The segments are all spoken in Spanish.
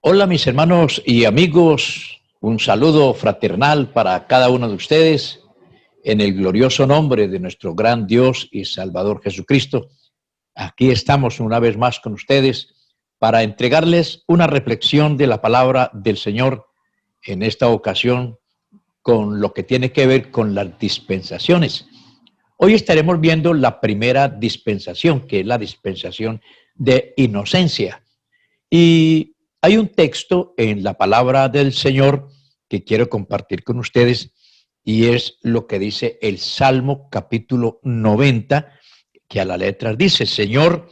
Hola mis hermanos y amigos, un saludo fraternal para cada uno de ustedes en el glorioso nombre de nuestro gran Dios y Salvador Jesucristo. Aquí estamos una vez más con ustedes para entregarles una reflexión de la palabra del Señor en esta ocasión con lo que tiene que ver con las dispensaciones. Hoy estaremos viendo la primera dispensación, que es la dispensación de inocencia. Y hay un texto en la palabra del Señor que quiero compartir con ustedes y es lo que dice el Salmo capítulo 90, que a la letra dice: Señor,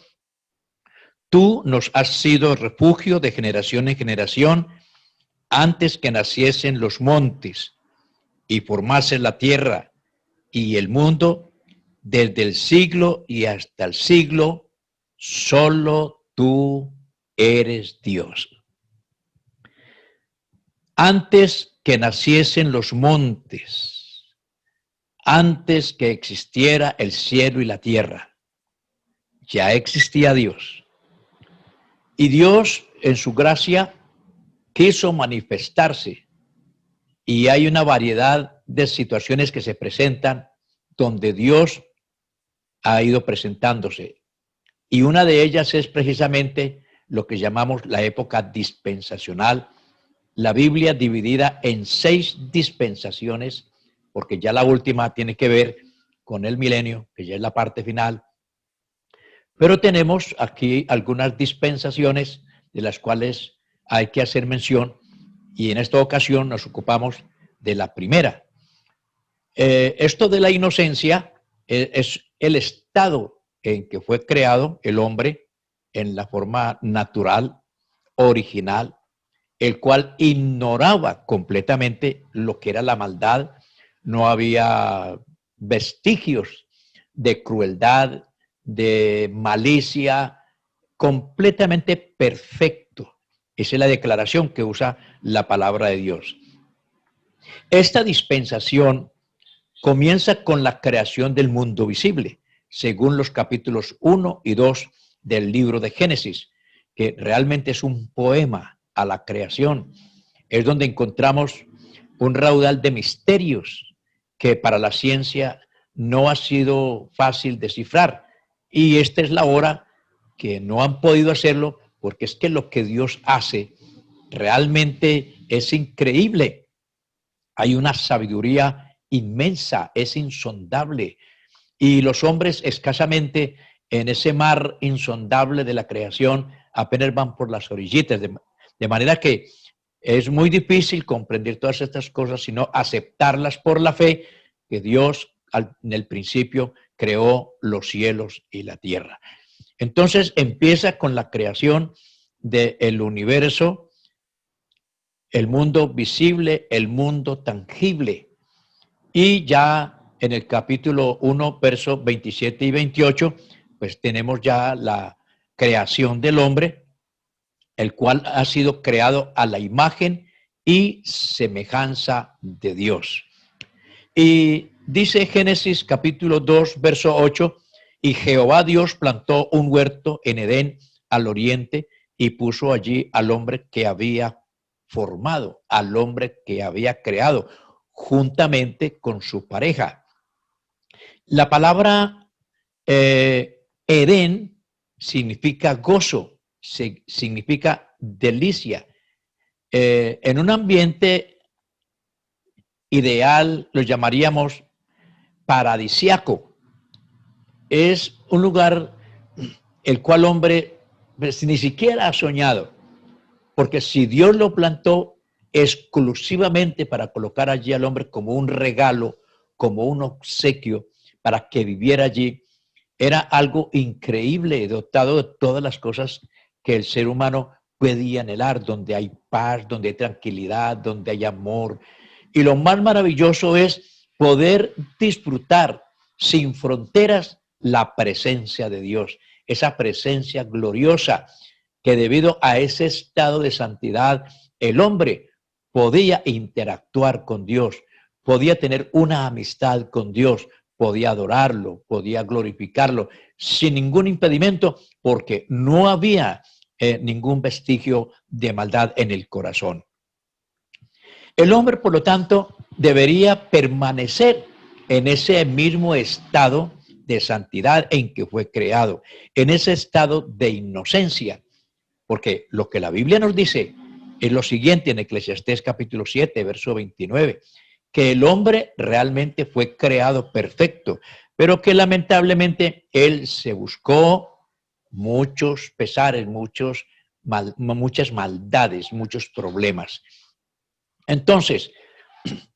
tú nos has sido refugio de generación en generación antes que naciesen los montes y formase la tierra y el mundo, desde el siglo y hasta el siglo, solo tú eres Dios. Antes que naciesen los montes, antes que existiera el cielo y la tierra, ya existía Dios. Y Dios, en su gracia, quiso manifestarse. Y hay una variedad de situaciones que se presentan donde Dios ha ido presentándose. Y una de ellas es precisamente lo que llamamos la época dispensacional. La Biblia dividida en 6 dispensaciones, porque ya la última tiene que ver con el milenio, que ya es la parte final. Pero tenemos aquí algunas dispensaciones de las cuales hay que hacer mención, y en esta ocasión nos ocupamos de la primera. Esto de la inocencia es el estado en que fue creado el hombre en la forma natural, original, el cual ignoraba completamente lo que era la maldad. No había vestigios de crueldad, de malicia, completamente perfecto. Esa es la declaración que usa la palabra de Dios. Esta dispensación comienza con la creación del mundo visible, según los capítulos 1 y 2 del libro de Génesis, que realmente es un poema a la creación. Es donde encontramos un raudal de misterios que para la ciencia no ha sido fácil descifrar. Y esta es la hora que no han podido hacerlo, porque es que lo que Dios hace realmente es increíble. Hay una sabiduría inmensa, es insondable. Y los hombres escasamente en ese mar insondable de la creación apenas van por las orillitas. De manera que es muy difícil comprender todas estas cosas, sino aceptarlas por la fe, que Dios en el principio creó los cielos y la tierra. Entonces empieza con la creación del universo, el mundo visible, el mundo tangible. Y ya en el capítulo 1, versos 27 y 28, pues tenemos ya la creación del hombre, el cual ha sido creado a la imagen y semejanza de Dios. Y dice Génesis capítulo 2, verso 8, y Jehová Dios plantó un huerto en Edén al oriente y puso allí al hombre que había formado, al hombre que había creado, juntamente con su pareja. La palabra Edén significa gozo, significa delicia. En un ambiente ideal lo llamaríamos paradisiaco. Es un lugar el cual hombre pues, ni siquiera ha soñado, porque si Dios lo plantó exclusivamente para colocar allí al hombre como un regalo, como un obsequio, para que viviera allí, era algo increíble, dotado de todas las cosas que el ser humano puede anhelar, donde hay paz, donde hay tranquilidad, donde hay amor. Y lo más maravilloso es poder disfrutar sin fronteras la presencia de Dios, esa presencia gloriosa que debido a ese estado de santidad, el hombre podía interactuar con Dios, podía tener una amistad con Dios, podía adorarlo, podía glorificarlo sin ningún impedimento, porque no había ningún vestigio de maldad en el corazón. El hombre, por lo tanto, debería permanecer en ese mismo estado de santidad en que fue creado, en ese estado de inocencia, porque lo que la Biblia nos dice es lo siguiente en Eclesiastés capítulo 7, verso 29, que el hombre realmente fue creado perfecto, pero que lamentablemente él se buscó muchos pesares, muchas maldades, muchos problemas. Entonces,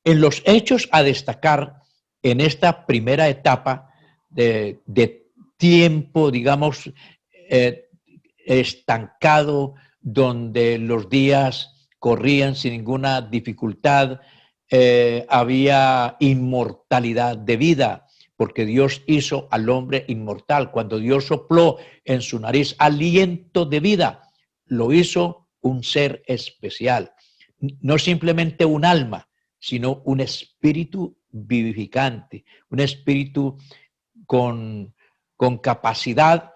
en los hechos a destacar en esta primera etapa de tiempo, digamos, estancado, donde los días corrían sin ninguna dificultad, había inmortalidad de vida, porque Dios hizo al hombre inmortal. Cuando Dios sopló en su nariz aliento de vida, lo hizo un ser especial, no simplemente un alma, sino un espíritu vivificante, un espíritu con capacidad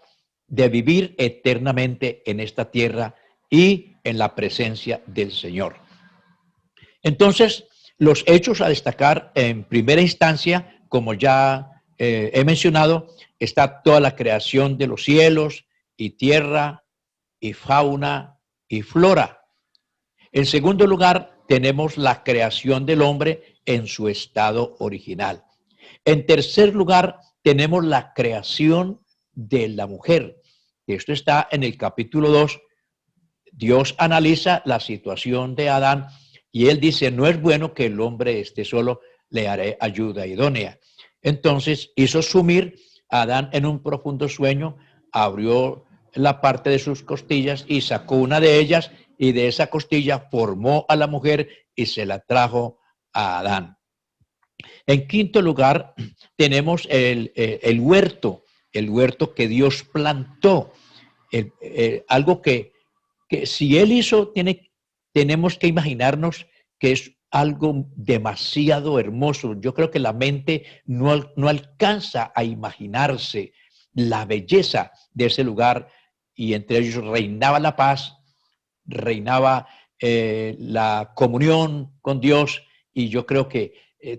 de vivir eternamente en esta tierra y en la presencia del Señor. Entonces, los hechos a destacar en primera instancia, como ya he mencionado, está toda la creación de los cielos y tierra y fauna y flora. En segundo lugar, tenemos la creación del hombre en su estado original. En tercer lugar, tenemos la creación de la mujer. Esto está en el capítulo 2. Dios analiza la situación de Adán y él dice, no es bueno que el hombre esté solo, le haré ayuda idónea. Entonces hizo sumir a Adán en un profundo sueño, abrió la parte de sus costillas y sacó una de ellas, y de esa costilla formó a la mujer y se la trajo a Adán. En quinto lugar, tenemos el huerto que Dios plantó, algo que si Él hizo, tenemos que imaginarnos que es algo demasiado hermoso. Yo creo que la mente no alcanza a imaginarse la belleza de ese lugar, y entre ellos reinaba la paz, reinaba la comunión con Dios, y yo creo que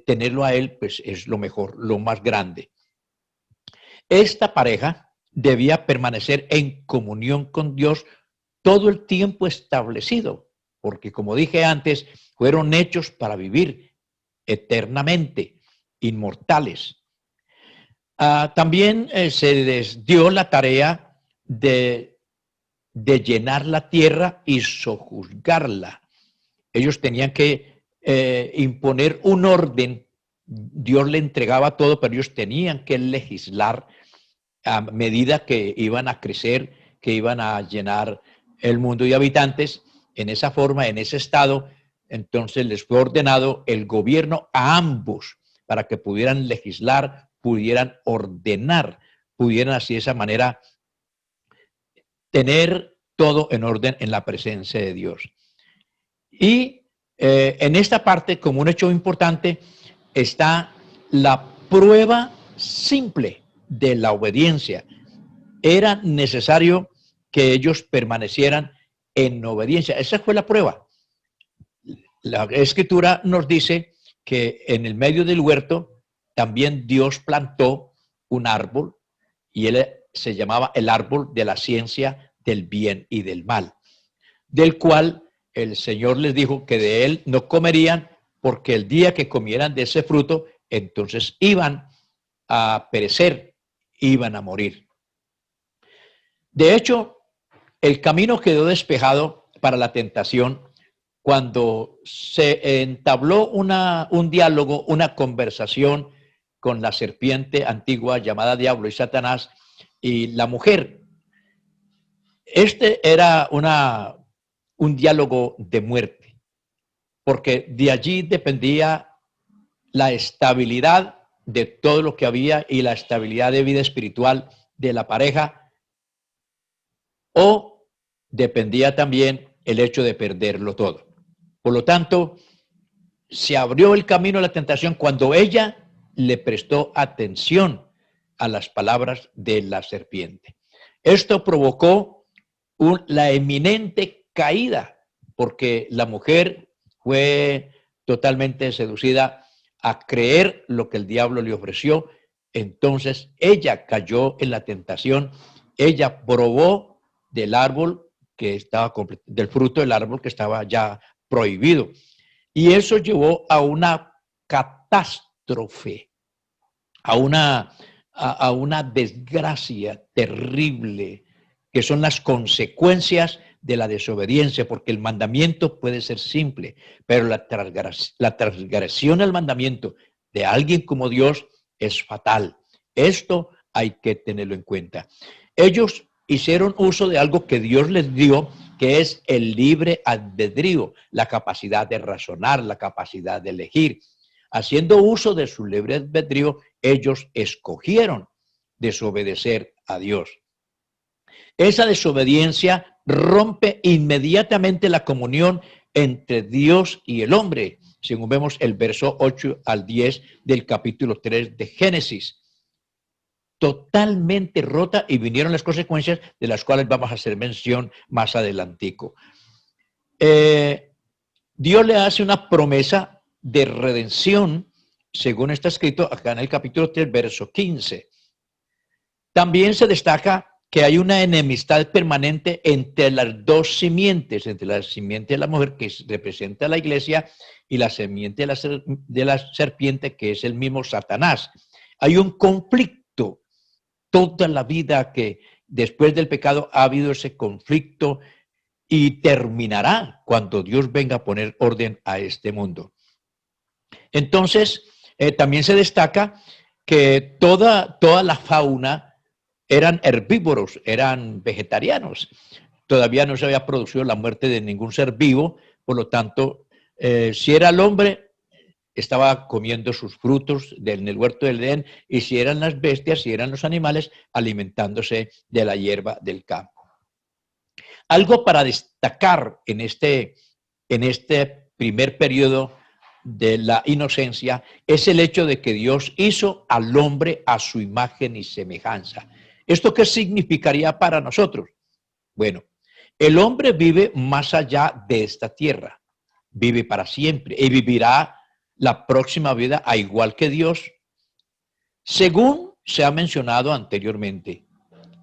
tenerlo a Él pues es lo mejor, lo más grande. Esta pareja debía permanecer en comunión con Dios todo el tiempo establecido, porque como dije antes, fueron hechos para vivir eternamente, inmortales. También se les dio la tarea de llenar la tierra y sojuzgarla. Ellos tenían que imponer un orden. Dios le entregaba todo, pero ellos tenían que legislar a medida que iban a crecer, que iban a llenar el mundo de habitantes. En esa forma, en ese estado, entonces les fue ordenado el gobierno a ambos para que pudieran legislar, pudieran ordenar, pudieran así de esa manera tener todo en orden en la presencia de Dios. Y en esta parte, como un hecho importante, está la prueba simple de la obediencia. Era necesario que ellos permanecieran en obediencia. Esa fue la prueba. La Escritura nos dice que en el medio del huerto también Dios plantó un árbol, y él se llamaba el árbol de la ciencia del bien y del mal, del cual el Señor les dijo que de él no comerían, porque el día que comieran de ese fruto, entonces iban a perecer, iban a morir. De hecho, el camino quedó despejado para la tentación cuando se entabló un diálogo, una conversación con la serpiente antigua llamada Diablo y Satanás y la mujer. Este era un diálogo de muerte, porque de allí dependía la estabilidad de todo lo que había y la estabilidad de vida espiritual de la pareja, o dependía también el hecho de perderlo todo. Por lo tanto, se abrió el camino a la tentación cuando ella le prestó atención a las palabras de la serpiente. Esto provocó la eminente caída, porque la mujer fue totalmente seducida a creer lo que el diablo le ofreció. Entonces ella cayó en la tentación, ella probó del árbol que estaba, del fruto del árbol que estaba ya prohibido. Y eso llevó a una catástrofe, a una desgracia terrible, que son las consecuencias de la desobediencia, porque el mandamiento puede ser simple, pero la transgresión al mandamiento de alguien como Dios es fatal. Esto hay que tenerlo en cuenta. Ellos hicieron uso de algo que Dios les dio, que es el libre albedrío, la capacidad de razonar, la capacidad de elegir. Haciendo uso de su libre albedrío, ellos escogieron desobedecer a Dios. Esa desobediencia rompe inmediatamente la comunión entre Dios y el hombre, según vemos el verso 8 al 10 del capítulo 3 de Génesis. Totalmente rota, y vinieron las consecuencias de las cuales vamos a hacer mención más adelantico. Dios le hace una promesa de redención, según está escrito acá en el capítulo 3, verso 15. También se destaca que hay una enemistad permanente entre las dos simientes, entre la simiente de la mujer, que representa a la iglesia, y la simiente de la serpiente, que es el mismo Satanás. Hay un conflicto. Toda la vida que después del pecado ha habido ese conflicto, y terminará cuando Dios venga a poner orden a este mundo. Entonces, también se destaca que toda la fauna eran herbívoros, eran vegetarianos. Todavía no se había producido la muerte de ningún ser vivo, por lo tanto, si era el hombre, estaba comiendo sus frutos en el huerto del Edén, y si eran las bestias, si eran los animales, alimentándose de la hierba del campo. Algo para destacar en este primer periodo de la inocencia es el hecho de que Dios hizo al hombre a su imagen y semejanza. ¿Esto qué significaría para nosotros? Bueno, el hombre vive más allá de esta tierra, vive para siempre y vivirá la próxima vida a igual que Dios. Según se ha mencionado anteriormente,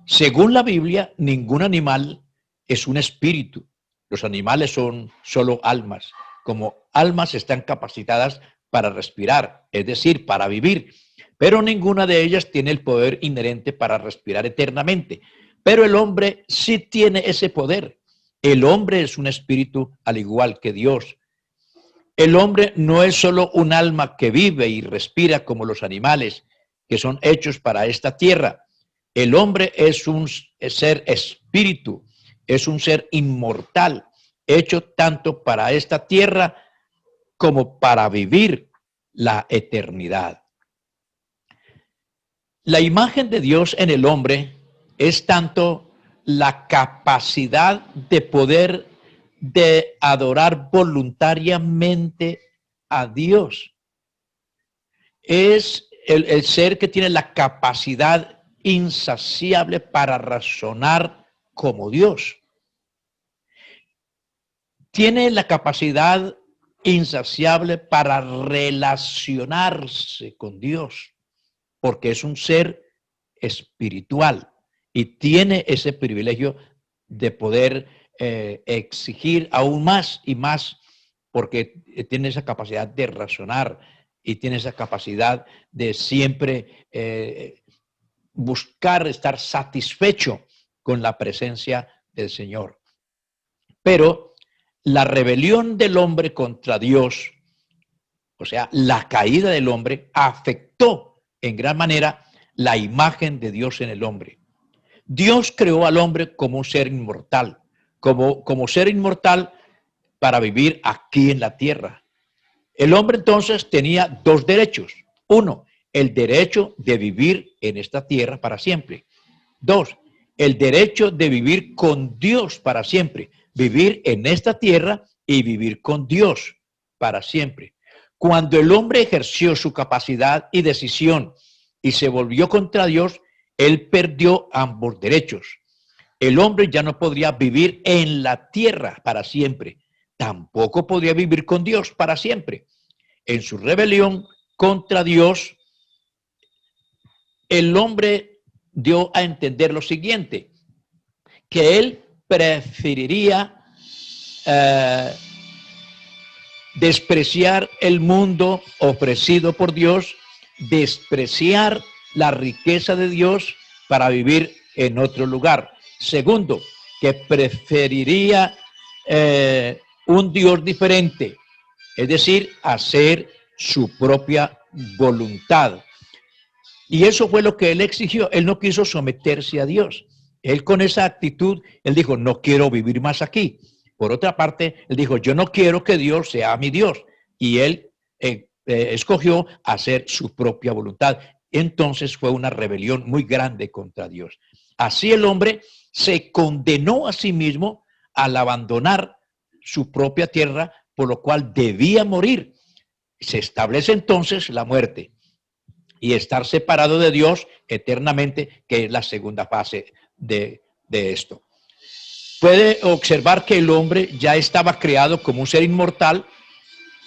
según la Biblia, ningún animal es un espíritu. Los animales son solo almas. Como almas están capacitadas para respirar, es decir, para vivir, pero ninguna de ellas tiene el poder inherente para respirar eternamente. Pero el hombre sí tiene ese poder. El hombre es un espíritu al igual que Dios. El hombre no es solo un alma que vive y respira como los animales, que son hechos para esta tierra. El hombre es un ser espíritu, es un ser inmortal, hecho tanto para esta tierra como para vivir la eternidad. La imagen de Dios en el hombre es tanto la capacidad de poder de adorar voluntariamente a Dios. Es el ser que tiene la capacidad insaciable para razonar como Dios. Tiene la capacidad insaciable para relacionarse con Dios, porque es un ser espiritual y tiene ese privilegio de poder exigir aún más y más, porque tiene esa capacidad de razonar y tiene esa capacidad de siempre buscar estar satisfecho con la presencia del Señor. Pero la rebelión del hombre contra Dios, o sea, la caída del hombre, afectó en gran manera la imagen de Dios en el hombre. Dios creó al hombre como un ser inmortal, como ser inmortal para vivir aquí en la tierra. El hombre entonces tenía dos derechos. Uno, el derecho de vivir en esta tierra para siempre. Dos, el derecho de vivir con Dios para siempre. Vivir en esta tierra y vivir con Dios para siempre. Cuando el hombre ejerció su capacidad y decisión y se volvió contra Dios, él perdió ambos derechos. El hombre ya no podría vivir en la tierra para siempre. Tampoco podría vivir con Dios para siempre. En su rebelión contra Dios, el hombre dio a entender lo siguiente, que él preferiría despreciar el mundo ofrecido por Dios, despreciar la riqueza de Dios para vivir en otro lugar. Segundo, que preferiría un Dios diferente, es decir, hacer su propia voluntad. Y eso fue lo que él exigió. Él no quiso someterse a Dios. Él con esa actitud, él dijo, no quiero vivir más aquí. Por otra parte, él dijo, yo no quiero que Dios sea mi Dios. Y él escogió hacer su propia voluntad. Entonces fue una rebelión muy grande contra Dios. Así el hombre se condenó a sí mismo al abandonar su propia tierra, por lo cual debía morir. Se establece entonces la muerte y estar separado de Dios eternamente, que es la segunda fase de esto. Puede observar que el hombre ya estaba creado como un ser inmortal,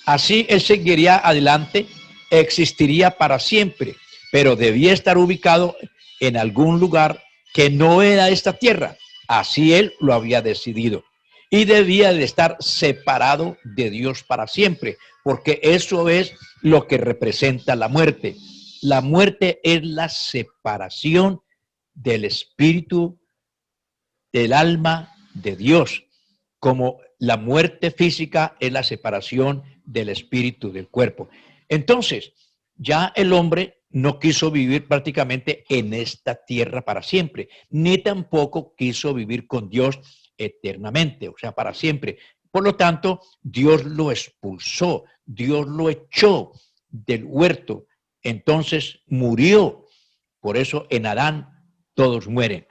así él seguiría adelante, existiría para siempre, pero debía estar ubicado en algún lugar que no era esta tierra, así él lo había decidido. Y debía de estar separado de Dios para siempre, porque eso es lo que representa la muerte. La muerte es la separación del espíritu, del alma, de Dios, como la muerte física es la separación del espíritu del cuerpo. Entonces, ya el hombre no quiso vivir prácticamente en esta tierra para siempre, ni tampoco quiso vivir con Dios eternamente, o sea, para siempre. Por lo tanto, Dios lo expulsó, Dios lo echó del huerto. Entonces murió. Por eso en Adán todos mueren.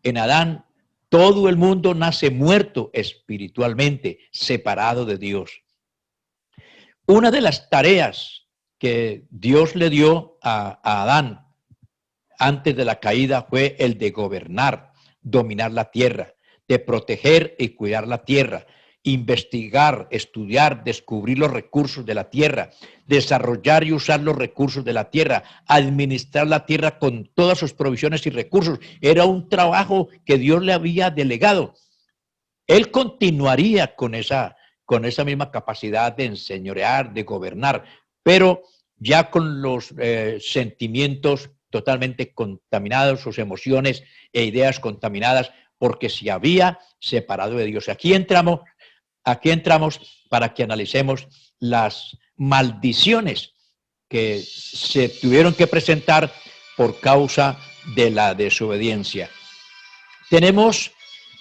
En Adán todo el mundo nace muerto espiritualmente, separado de Dios. Una de las tareas que Dios le dio a Adán antes de la caída fue el de gobernar, dominar la tierra, de proteger y cuidar la tierra, investigar, estudiar, descubrir los recursos de la tierra, desarrollar y usar los recursos de la tierra, administrar la tierra con todas sus provisiones y recursos. Era un trabajo que Dios le había delegado. Él continuaría con esa misma capacidad de enseñorear, de gobernar, pero ya con los sentimientos totalmente contaminados, sus emociones e ideas contaminadas, porque se había separado de Dios. Aquí entramos para que analicemos las maldiciones que se tuvieron que presentar por causa de la desobediencia. Tenemos,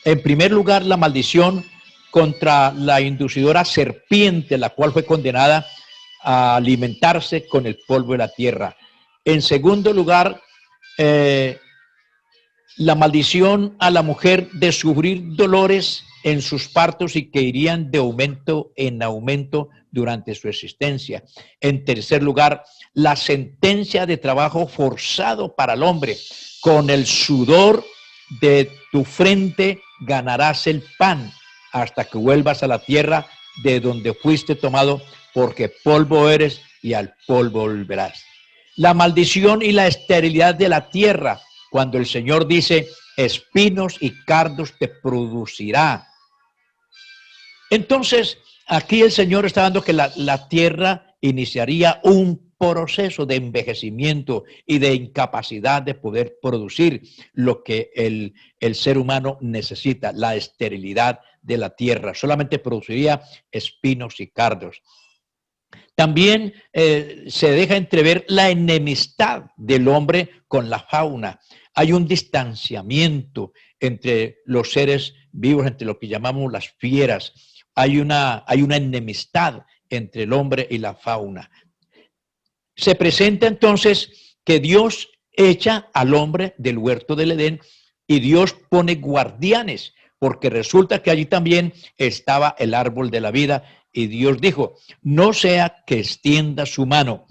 en primer lugar, la maldición contra la inducidora serpiente, la cual fue condenada a alimentarse con el polvo de la tierra. En segundo lugar, la maldición a la mujer de sufrir dolores en sus partos y que irían de aumento en aumento durante su existencia. En tercer lugar, la sentencia de trabajo forzado para el hombre. Con el sudor de tu frente ganarás el pan hasta que vuelvas a la tierra de donde fuiste tomado, porque polvo eres y al polvo volverás. La maldición y la esterilidad de la tierra, cuando el Señor dice, espinos y cardos te producirá. Entonces, aquí el Señor está dando que la tierra iniciaría un proceso de envejecimiento y de incapacidad de poder producir lo que el ser humano necesita, la esterilidad de la tierra. Solamente produciría espinos y cardos. También se deja entrever la enemistad del hombre con la fauna. Hay un distanciamiento entre los seres vivos, entre lo que llamamos las fieras. Hay una enemistad entre el hombre y la fauna. Se presenta entonces que Dios echa al hombre del huerto del Edén y Dios pone guardianes, porque resulta que allí también estaba el árbol de la vida y Dios dijo, no sea que extienda su mano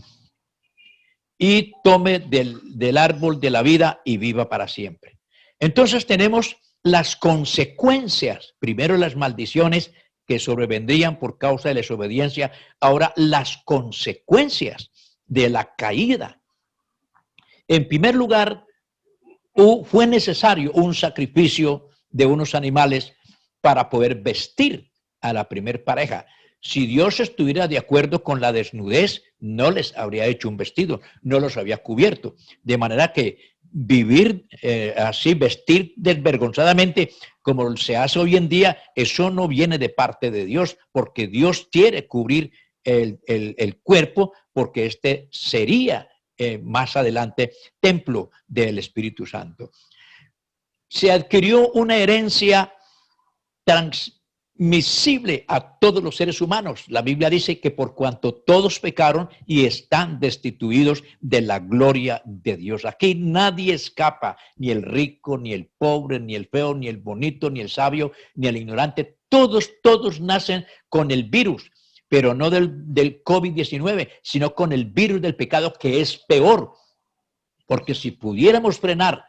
y tome del árbol de la vida y viva para siempre. Entonces tenemos las consecuencias, primero las maldiciones que sobrevendrían por causa de la desobediencia, ahora las consecuencias de la caída. En primer lugar, fue necesario un sacrificio de unos animales para poder vestir a la primer pareja. Si Dios estuviera de acuerdo con la desnudez, no les habría hecho un vestido, no los había cubierto. De manera que vivir así, vestir desvergonzadamente, como se hace hoy en día, eso no viene de parte de Dios, porque Dios quiere cubrir el cuerpo, porque este sería más adelante templo del Espíritu Santo. Se adquirió una herencia transmisible a todos los seres humanos. La Biblia dice que por cuanto todos pecaron y están destituidos de la gloria de Dios. Aquí nadie escapa, ni el rico, ni el pobre, ni el feo, ni el bonito, ni el sabio, ni el ignorante. Todos nacen con el virus, pero no del COVID-19, sino con el virus del pecado, que es peor. Porque si pudiéramos frenar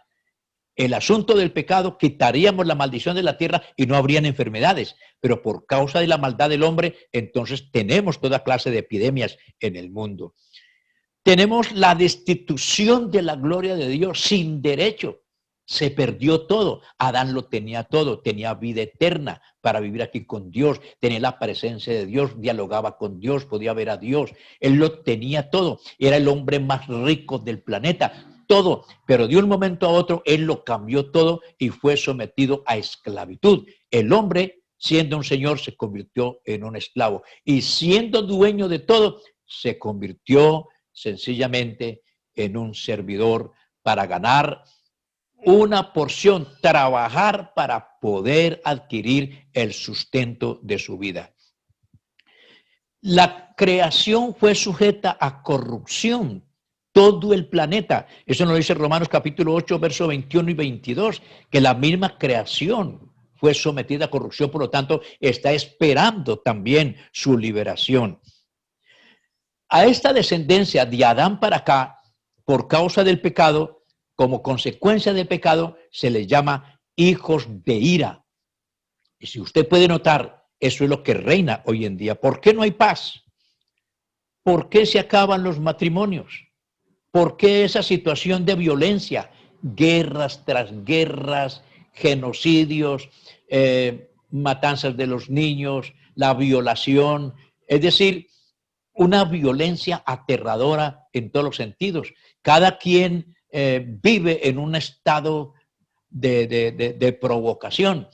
el asunto del pecado, quitaríamos la maldición de la tierra y no habrían enfermedades. Pero por causa de la maldad del hombre, entonces tenemos toda clase de epidemias en el mundo. Tenemos la destitución de la gloria de Dios sin derecho. Se perdió todo. Adán lo tenía todo. Tenía vida eterna para vivir aquí con Dios. Tenía la presencia de Dios. Dialogaba con Dios. Podía ver a Dios. Él lo tenía todo. Era el hombre más rico del planeta. Todo. Pero de un momento a otro, él lo cambió todo y fue sometido a esclavitud. El hombre, siendo un señor, se convirtió en un esclavo. Y siendo dueño de todo, se convirtió sencillamente en un servidor para ganar una porción, trabajar para poder adquirir el sustento de su vida. La creación fue sujeta a corrupción, todo el planeta. Eso nos dice Romanos capítulo 8, versos 21 y 22, que la misma creación fue sometida a corrupción, por lo tanto, está esperando también su liberación. A esta descendencia de Adán para acá, por causa del pecado, como consecuencia del pecado, se les llama hijos de ira. Y si usted puede notar, eso es lo que reina hoy en día. ¿Por qué no hay paz? ¿Por qué se acaban los matrimonios? ¿Por qué esa situación de violencia? Guerras tras guerras, genocidios, matanzas de los niños, la violación. Es decir, una violencia aterradora en todos los sentidos. Cada quien vive en un estado de provocación.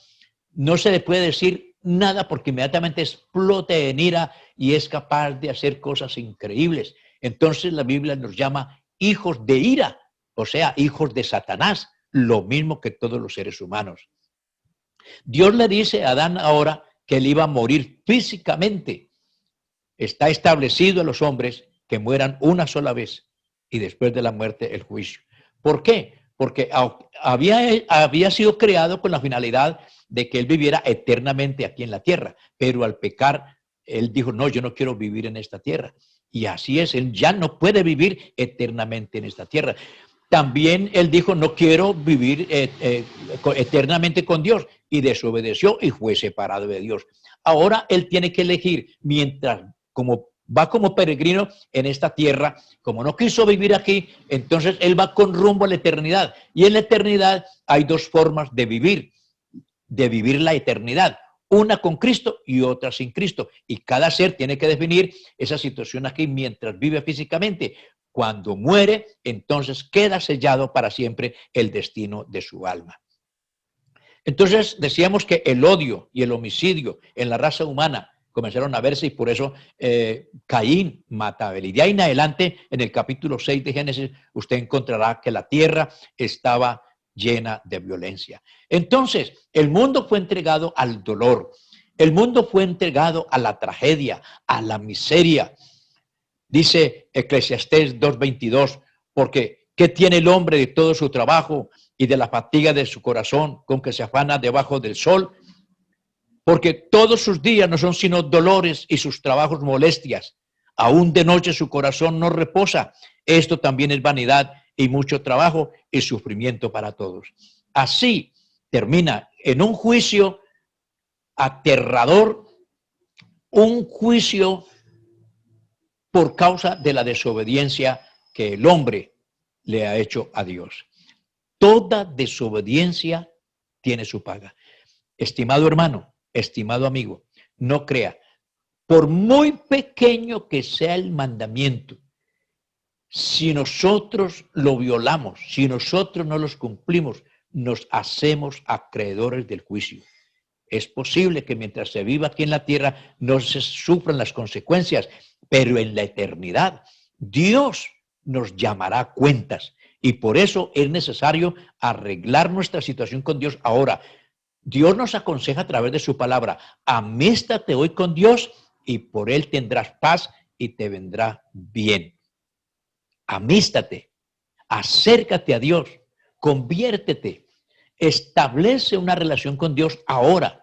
No se le puede decir nada porque inmediatamente explota en ira y es capaz de hacer cosas increíbles. Entonces la Biblia nos llama hijos de ira, o sea, hijos de Satanás, lo mismo que todos los seres humanos. Dios le dice a Adán ahora que él iba a morir físicamente. Está establecido en los hombres que mueran una sola vez y después de la muerte el juicio. ¿Por qué? Porque había sido creado con la finalidad de que él viviera eternamente aquí en la tierra, pero al pecar, él dijo, no, yo no quiero vivir en esta tierra. Y así es, él ya no puede vivir eternamente en esta tierra. También él dijo, no quiero vivir eternamente con Dios, y desobedeció y fue separado de Dios. Ahora él tiene que elegir, mientras va como peregrino en esta tierra, como no quiso vivir aquí, entonces él va con rumbo a la eternidad. Y en la eternidad hay dos formas de vivir la eternidad. Una con Cristo y otra sin Cristo. Y cada ser tiene que definir esa situación aquí mientras vive físicamente. Cuando muere, entonces queda sellado para siempre el destino de su alma. Entonces decíamos que el odio y el homicidio en la raza humana comenzaron a verse y por eso Caín mata a Abel. Y de ahí en adelante, en el capítulo 6 de Génesis, usted encontrará que la tierra estaba llena de violencia. Entonces, el mundo fue entregado al dolor, el mundo fue entregado a la tragedia, a la miseria. Dice Eclesiastés 2:22, porque ¿qué tiene el hombre de todo su trabajo y de la fatiga de su corazón con que se afana debajo del sol? Porque todos sus días no son sino dolores y sus trabajos molestias. Aún de noche su corazón no reposa. Esto también es vanidad y mucho trabajo y sufrimiento para todos. Así termina en un juicio aterrador, un juicio por causa de la desobediencia que el hombre le ha hecho a Dios. Toda desobediencia tiene su paga. Estimado hermano, estimado amigo, no crea, por muy pequeño que sea el mandamiento, si nosotros lo violamos, si nosotros no los cumplimos, nos hacemos acreedores del juicio. Es posible que mientras se viva aquí en la tierra no se sufran las consecuencias, pero en la eternidad Dios nos llamará a cuentas y por eso es necesario arreglar nuestra situación con Dios ahora. Dios nos aconseja a través de su palabra, amístate hoy con Dios y por Él tendrás paz y te vendrá bien. Amístate, acércate a Dios, conviértete, establece una relación con Dios ahora.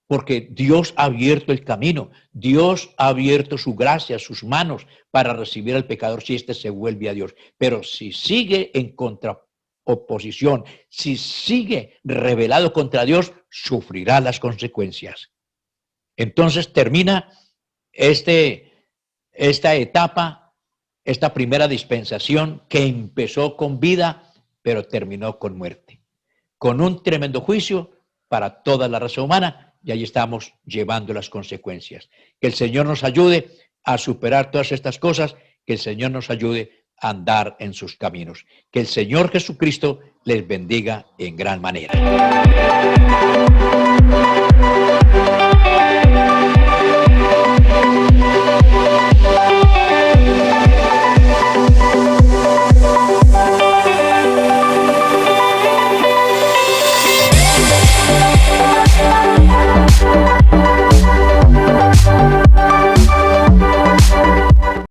Porque Dios ha abierto el camino, Dios ha abierto su gracia, sus manos para recibir al pecador si éste se vuelve a Dios. Pero si sigue en contraoposición, si sigue rebelado contra Dios, sufrirá las consecuencias. Entonces termina esta etapa, esta primera dispensación que empezó con vida, pero terminó con muerte, con un tremendo juicio para toda la raza humana. Y ahí estamos llevando las consecuencias. Que el Señor nos ayude a superar todas estas cosas, que el Señor nos ayude a andar en sus caminos. Que el Señor Jesucristo les bendiga en gran manera.